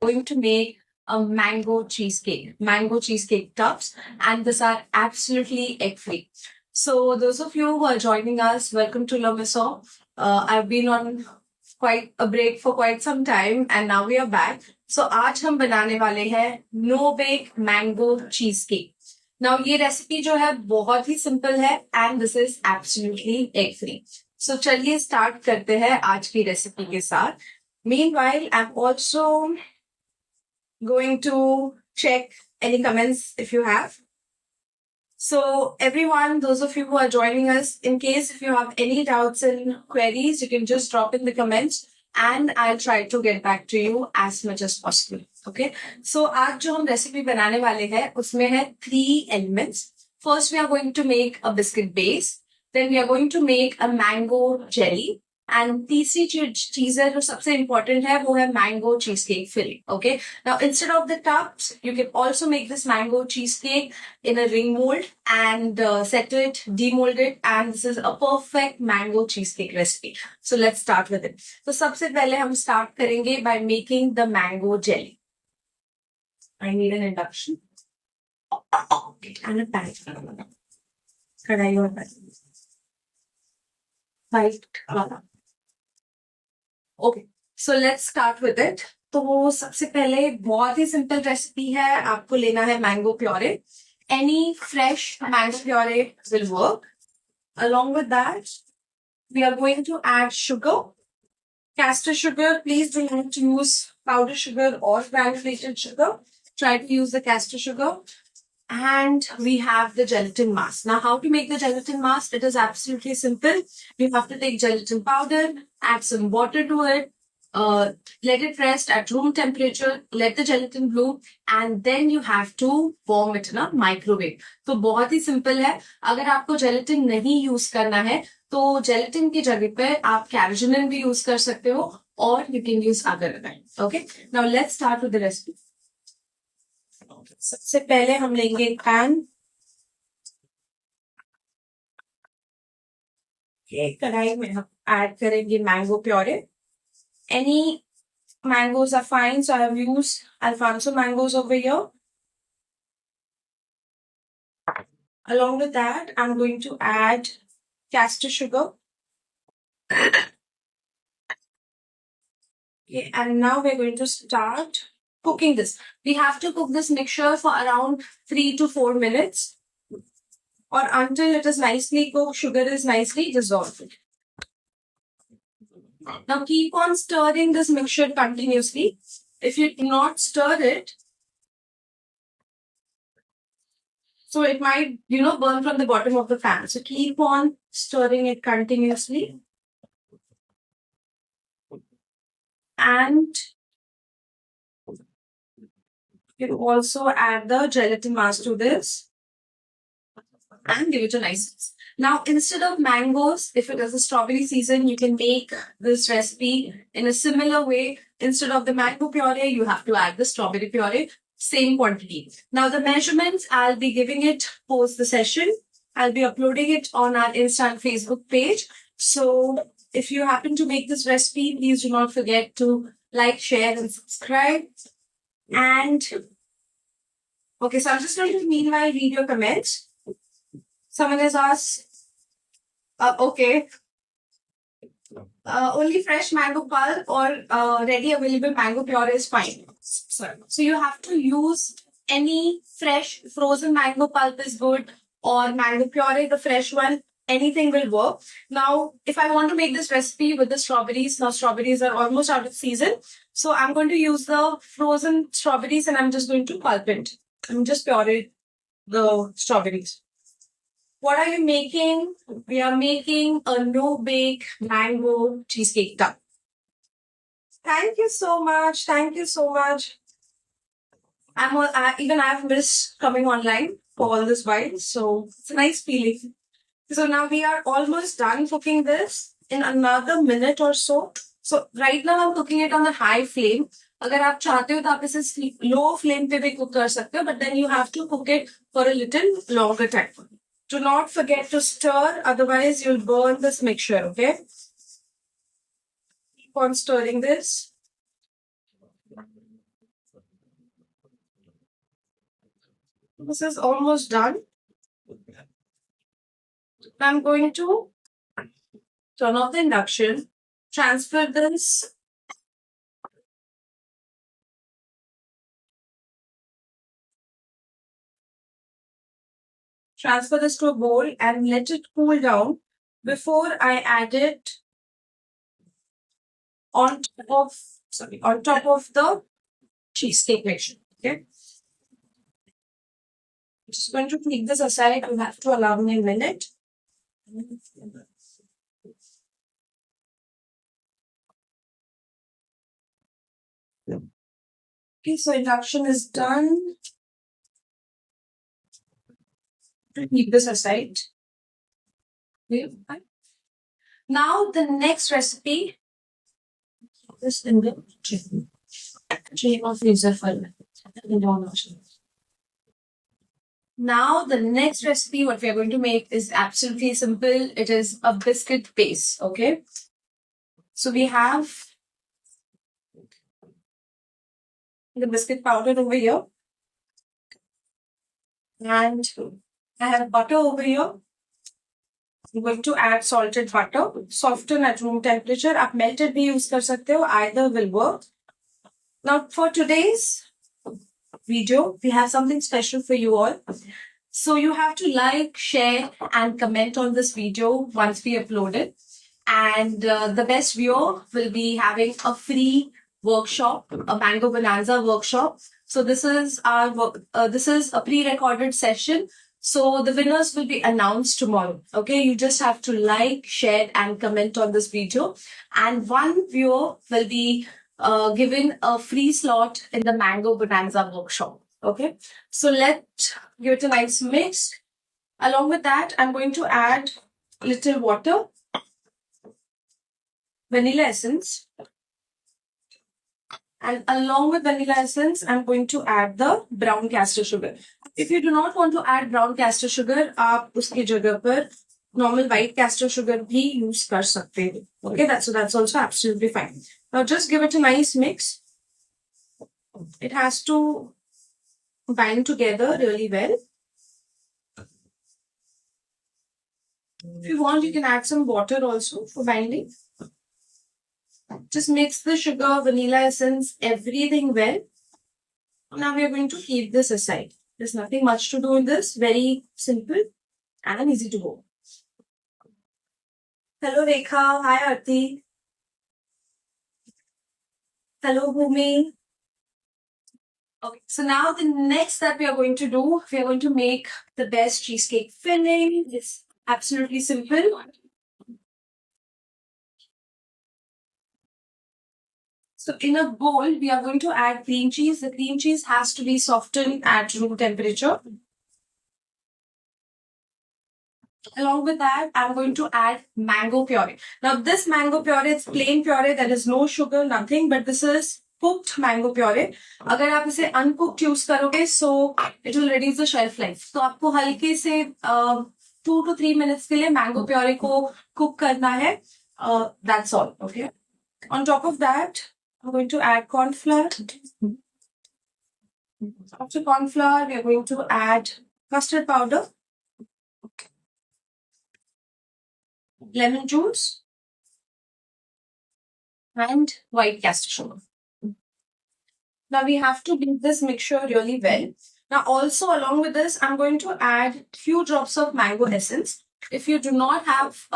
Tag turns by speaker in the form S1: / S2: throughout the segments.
S1: going to make a mango cheesecake tubs, and these are absolutely egg free. So, those of you who are joining us, welcome to La Maison. I've been on quite a break for quite some time, and now we are back. So, आज हम बनाने वाले हैं no bake mango चीज cake. Now ये recipe जो है बहुत ही सिंपल है and this is absolutely egg free. So चलिए स्टार्ट करते हैं आज की रेसिपी के साथ. Meanwhile, I'm also going to check any comments if you have. So everyone, those of you who are joining us, in case if you have any doubts and queries, you can just drop in the comments and I'll try to get back to you as much as possible. Okay. So आज जो हम recipe बनाने वाले हैं उसमें है 3 elements. First, we are going to make a biscuit base. Then we are going to make a mango jelly. And तीसरी चीज है जो सबसे इंपॉर्टेंट है वो है mango cheese cake filling. Okay, now instead of the tubs you can also make this mango cheese cake in a ring mould and set it, demold it, and this is a perfect mango cheesecake recipe. So let's start with it. तो सबसे पहले हम start करेंगे by making the mango jelly. I need an induction. Okay, and a pan. कढ़ाई और pan. Right. Okay, so let's start with it. तो सबसे पहले बहुत ही सिंपल रेसिपी है. आपको लेना है mango puree. Any fresh mango puree will work. Along with that we are going to add sugar, castor sugar. Please do not use powdered sugar or granulated sugar. Try to use the castor sugar. And we have the gelatin mass. Now, how to make the gelatin mass? It is absolutely simple. You have to take gelatin powder, add some water to it, let it rest at room temperature, let the gelatin bloom, and then you have to warm it in a microwave. तो बहुत ही simple है. अगर आपको gelatin नहीं use करना है, तो gelatin की जगह पे आप carrageenan भी use कर सकते हो, और you can use agar-agar. Okay. Now let's start with the recipe. सबसे पहले हम लेंगे पैन. कढ़ाई में हम ऐड करेंगे mango puree. Any mangoes are fine, so I have used Alphonso mangoes over here. Along with that, I'm going to add castor sugar. Okay, and now we're going to start cooking this. We have to cook this mixture for around 3 to 4 minutes, or until it is nicely cooked, sugar is nicely dissolved. Now keep on stirring this mixture continuously. If you do not stir it, so it might, burn from the bottom of the pan. So keep on stirring it continuously. And you also add the gelatin mass to this and give it a nice mix. Now, instead of mangoes, if it is a strawberry season, you can make this recipe in a similar way. Instead of the mango puree, you have to add the strawberry puree, same quantity. Now, the measurements, I'll be giving it post the session. I'll be uploading it on our Insta and Facebook page. So, if you happen to make this recipe, please do not forget to like, share, and subscribe. And okay, so I'm just going to meanwhile read your comments. Someone has asked, okay, only fresh mango pulp or ready available mango puree is fine. So you have to use any fresh frozen mango pulp is good, or mango puree, the fresh one. Anything will work. Now, if I want to make this recipe with the strawberries, now strawberries are almost out of season. So I'm going to use the frozen strawberries and I'm just going to pulp it. I'm just pureeing the strawberries. What are you making? We are making a no-bake mango cheesecake tub. Thank you so much. Thank you so much. Even I've missed coming online for all this while. So it's a nice feeling. So now we are almost done cooking this in another minute or so. So right now I'm cooking it on a high flame. अगर आप चाहते हो तो आप इसे low flame पे भी cook कर सकते हो, but then you have to cook it for a little longer time. Do not forget to stir, otherwise you'll burn this mixture, okay? Keep on stirring this. This is almost done. I'm going to turn off the induction, transfer this to a bowl and let it cool down before I add it on top of the cheesecake mixture. Okay. I'm just going to take this aside. You have to allow me a minute. Okay, so induction is done. Keep this aside. Okay. Now the next recipe is in the tray of freezer file. Now the next recipe what we are going to make is absolutely simple. It is a biscuit base. Okay. So we have the biscuit powder over here. And I have butter over here. I'm going to add salted butter. Soften at room temperature. आप melted भी use कर सकते हो. Either will work. Now for today's video, we have something special for you all. So you have to like, share and comment on this video once we upload it. And the best viewer will be having a free workshop, a Mango Bonanza workshop. So this is a pre-recorded session. So the winners will be announced tomorrow. Okay, you just have to like, share and comment on this video. And one viewer will be given a free slot in the Mango Bonanza workshop. Okay, so let's give it a nice mix. Along with that, I'm going to add little water, vanilla essence, and along with vanilla essence, I'm going to add the brown castor sugar. If you do not want to add brown castor sugar, आप उसकी जगह पर normal white castor sugar भी use कर सकते हैं. Okay, that's also absolutely fine. Now just give it a nice mix. It has to bind together really well. If you want, you can add some water also for binding. Just mix the sugar, vanilla essence, everything well. Now we are going to keep this aside. There's nothing much to do in this. Very simple and easy to go. Hello Rekha. Hi Arti. Hello Bhumi. Okay, so now the next that we are going to do, we are going to make the best cheesecake filling. It's absolutely simple. So in a bowl, we are going to add cream cheese. The cream cheese has to be softened at room temperature. Along with that, I'm going to add mango puree. Now this mango puree, it's plain puree. There is no sugar, nothing. But this is cooked mango puree. अगर आप इसे uncooked use करोगे, so it will reduce the shelf life. तो आपको हल्के से 2 to 3 minutes के लिए mango puree को cook करना है. That's all. Okay. On top of that, I'm going to add cornflour. After cornflour, we are going to add custard powder, lemon juice, and white castor sugar. Now we have to beat this mixture really well. Now also along with this, I'm going to add few drops of mango essence. If you do not have,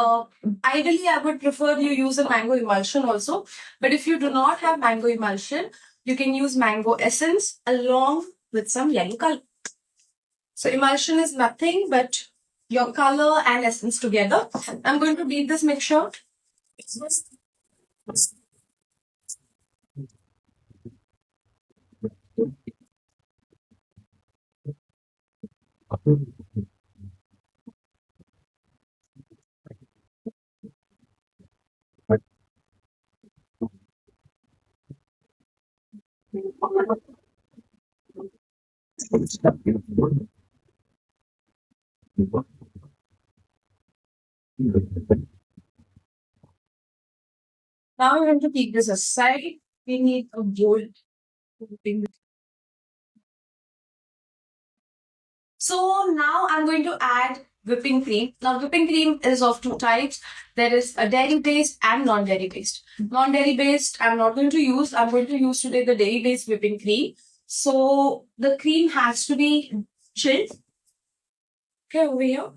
S1: ideally I would prefer you use a mango emulsion also. But if you do not have mango emulsion, you can use mango essence along with some yellow color. So emulsion is nothing but your color and essence together. I'm going to beat this mixture. Now we're going to keep this aside. We need a bowl. So now I'm going to add whipping cream. Now whipping cream is of two types. There is a dairy based and non-dairy based. Non-dairy based I'm not going to use. I'm going to use today the dairy based whipping cream. So the cream has to be chilled. Okay, over here.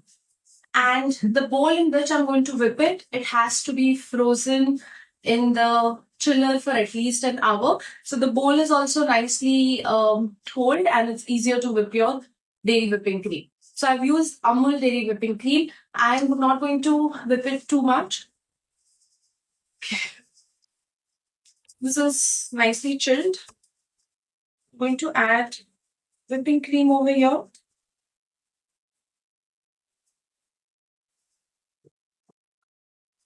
S1: And the bowl in which I'm going to whip it, it has to be frozen in the chiller for at least an hour. So the bowl is also nicely cold and it's easier to whip your dairy whipping cream. So I've used Amul dairy whipping cream. I'm not going to whip it too much. This is nicely chilled. I'm going to add whipping cream over here.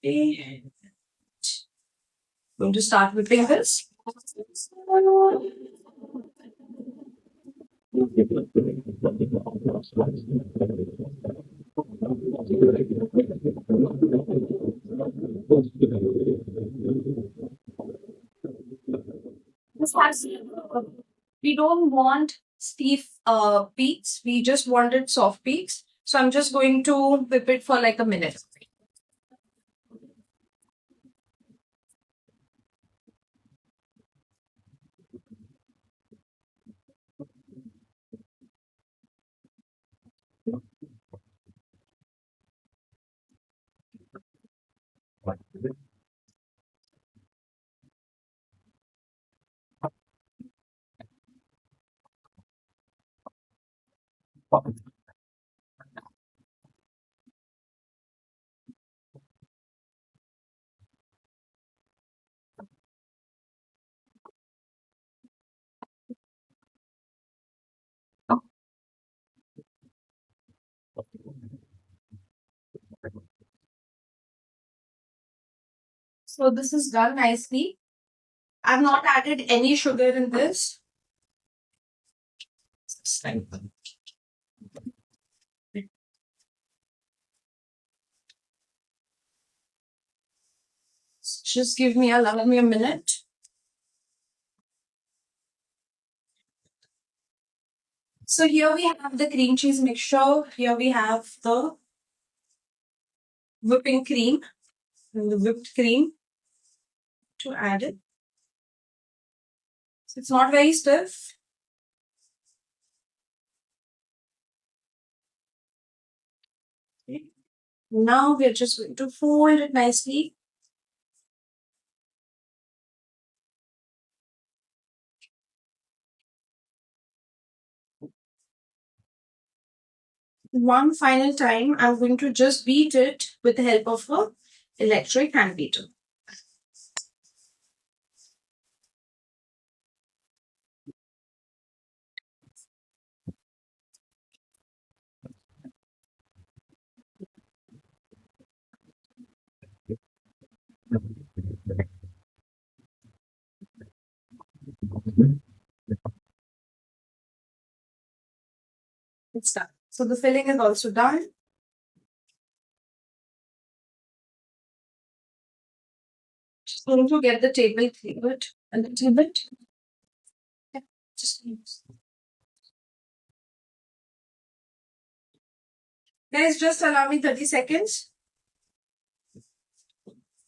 S1: Okay. Going to start whipping this. This has, we don't want stiff peaks. We just wanted soft peaks. So I'm just going to whip it for like a minute. So this is done nicely. I've not added any sugar in this. Just allow me a minute. So here we have the cream cheese mixture. Here we have the whipping cream and the whipped cream to add it. So it's not very stiff. Okay. Now we're just going to fold it nicely. One final time, I'm going to just beat it with the help of a electric hand beater. It's done. So the filling is also done. Just going to get the table cleared a little bit. Yeah, just guys, just allow me 30 seconds.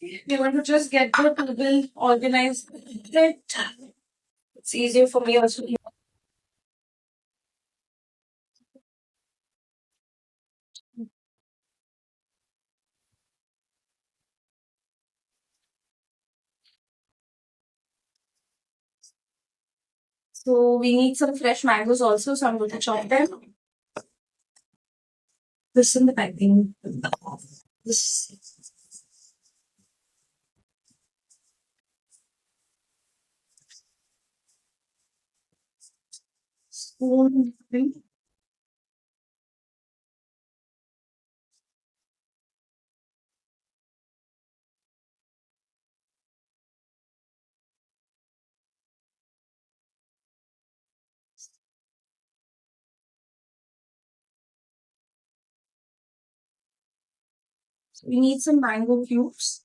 S1: We're going to just get the table organized. It's easier for me also. So we need some fresh mangoes also. So I'm going to chop them. This in the piping. This. Spoon. So we need some mango cubes.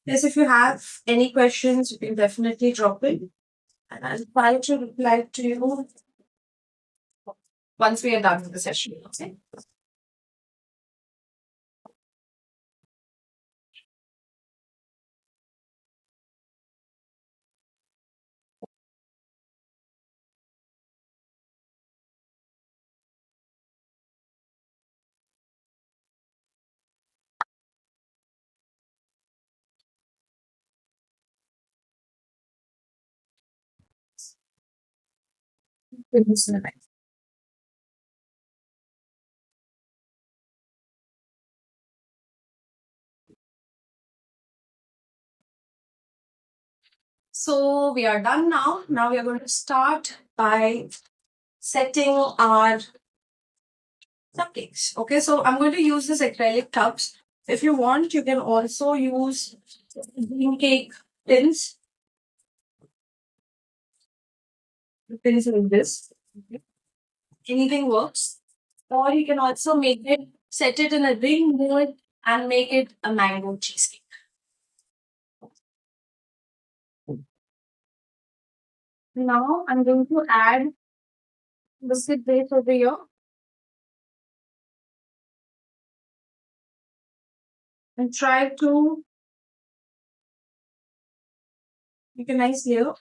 S1: Yes, if you have any questions, you can definitely drop it. And I'll try to reply to you once we are done with the session. Okay. Goodness knows. So we are done now. Now we are going to start by setting our cupcakes. Okay, so I'm going to use this acrylic tubs. If you want, you can also use green cake tins. Tins like this. Okay. Anything works. Or you can also make it, set it in a ring mold and make it a mango cheesecake. Now I'm going to add biscuit base over here and try to make a nice layer.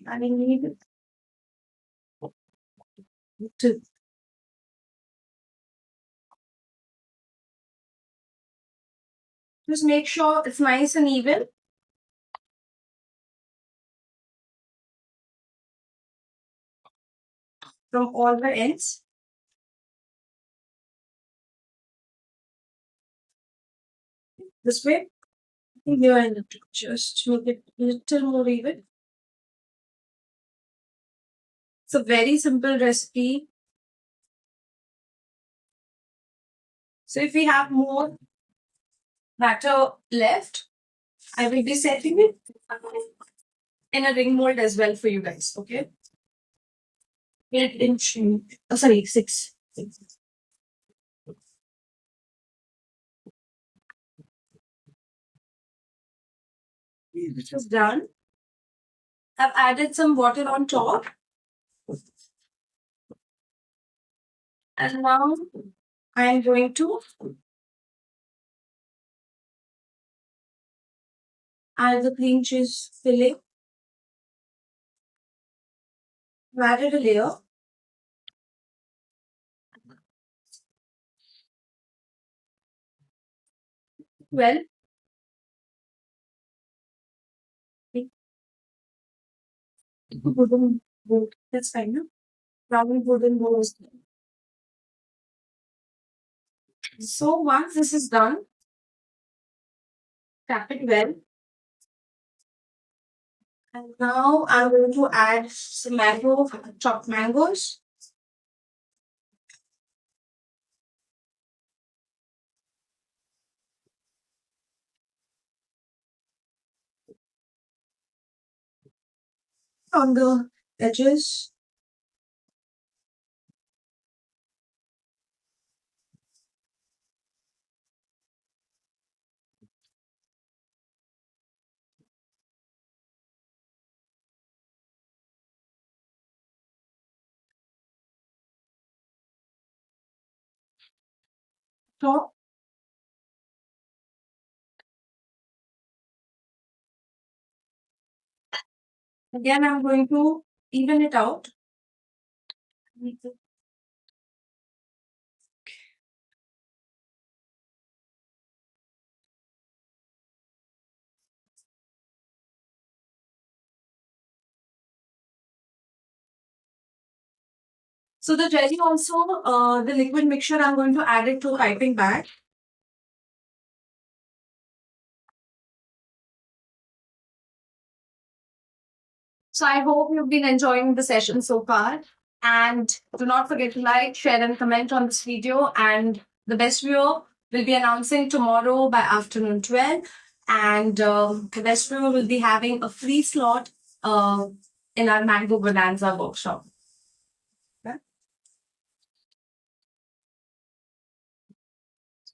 S1: I need to just make sure it's nice and even from all the ends. This way, here I need to just make it a little more even. It's a very simple recipe. So if we have more batter left, I will be setting it in a ring mold as well for you guys. Okay. 8 inch. Oh, sorry, six. This is done. I've added some water on top. And now I'm going to add the cream cheese filling. I've added a layer. Well, wooden bowl. That's fine, no? Round wooden bowl is done. So once this is done, tap it well. And now I'm going to add some chopped mangoes. On the edges. Top. Again, I'm going to even it out. So the jelly also, the liquid mixture, I'm going to add it to a piping bag. So I hope you've been enjoying the session so far. And do not forget to like, share, and comment on this video. And the best viewer will be announcing tomorrow by afternoon 12. And the best viewer will be having a free slot in our Mango Bonanza workshop. Okay?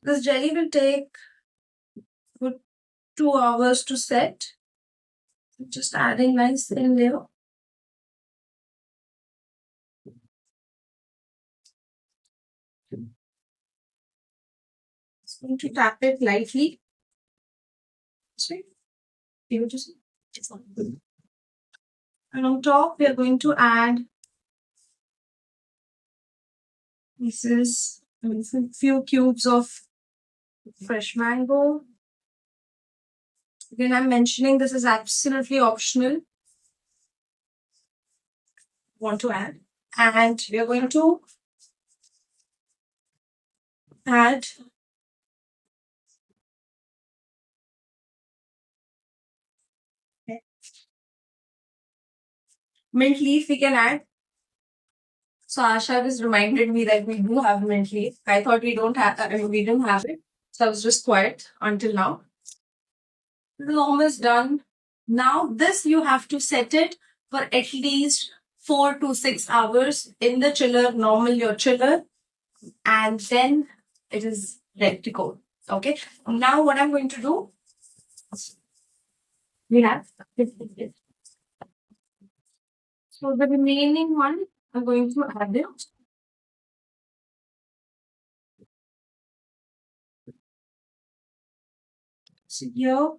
S1: This jelly will take good 2 hours to set. Just adding nice thin layer. Just going to tap it lightly. See? You just and on top we are going to add pieces, a few cubes of fresh mango. Again, I'm mentioning this is absolutely optional. Want to add, and we are going to add mint leaf. We can add. So Asha has reminded me that we do have mint leaf. I thought we don't have. I mean, we didn't have it, so I was just quiet until now. This is almost done. Now this you have to set it for at least 4 to 6 hours in the chiller, normal your chiller, and then it is ready to go. Okay. Now what I'm going to do, we have so the remaining one I'm going to add it. So here.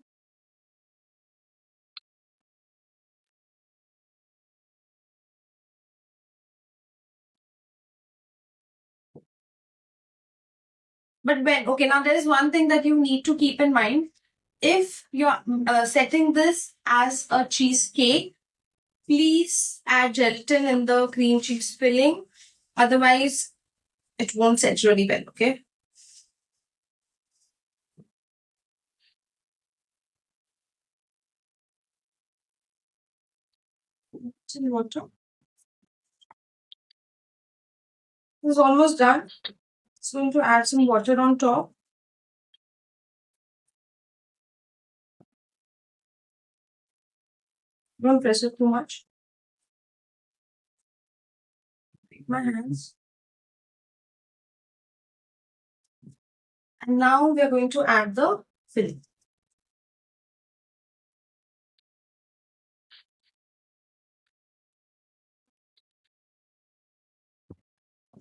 S1: But when, okay, now there is one thing that you need to keep in mind. If you're setting this as a cheesecake, please add gelatin in the cream cheese filling. Otherwise, it won't set really well, okay? Some water. This is almost done. So I'm going to add some water on top. Don't press it too much. Take my hands. And now we are going to add the filling.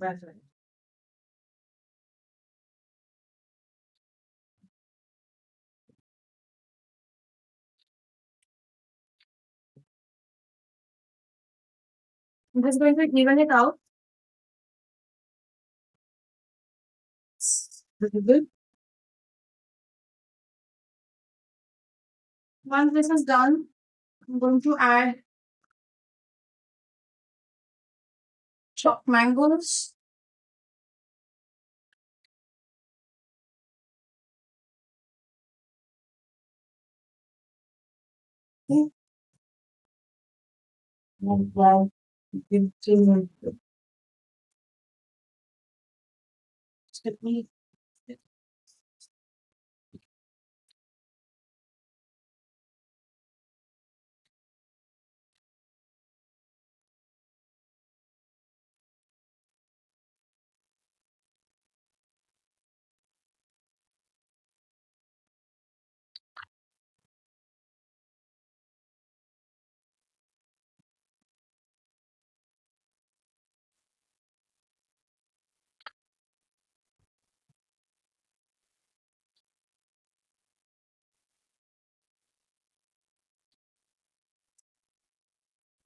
S1: That's right. I'm just going to even it out. Little bit. Once this is done, I'm going to add chopped mangoes. Okay. Wow. Let me.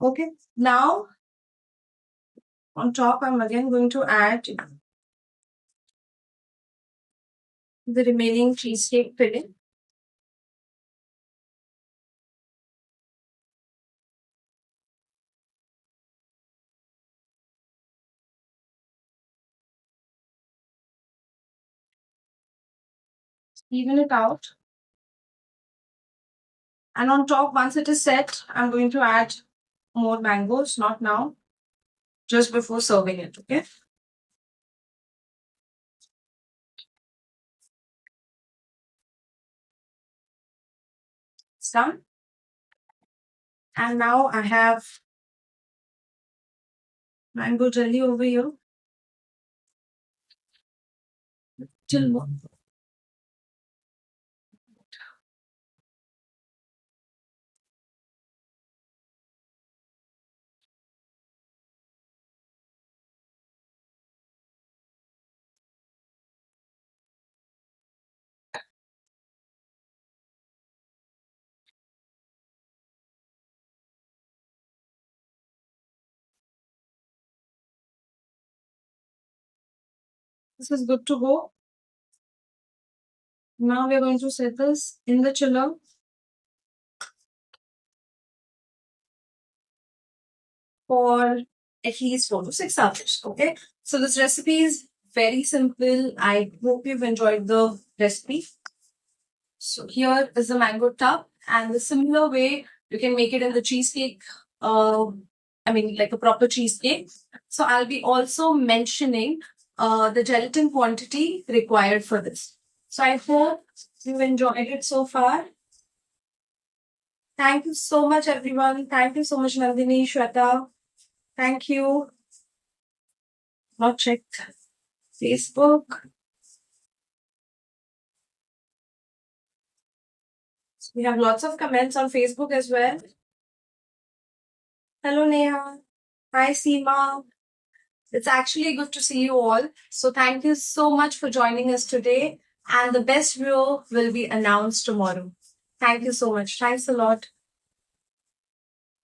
S1: Okay. Now, on top, I'm again going to add the remaining cheesecake filling. Even it out. And on top, once it is set, I'm going to add more mangoes, not now, just before serving it, okay? It's done. And now I have mango jelly over here. Till This is good to go. Now we're going to set this in the chiller for at least 4 to 6 hours. Okay. So this recipe is very simple. I hope you've enjoyed the recipe. So here is the mango tub, and the similar way you can make it in the cheesecake. Like a proper cheesecake. So I'll be also mentioning the gelatin quantity required for this. So I hope you've enjoyed it so far. Thank you so much, everyone. Thank you so much, Nandini, Shweta. Thank you. Now check Facebook. So we have lots of comments on Facebook as well. Hello, Neha. Hi, Seema. It's actually good to see you all. So thank you so much for joining us today. And the best viewer will be announced tomorrow. Thank you so much. Thanks a lot.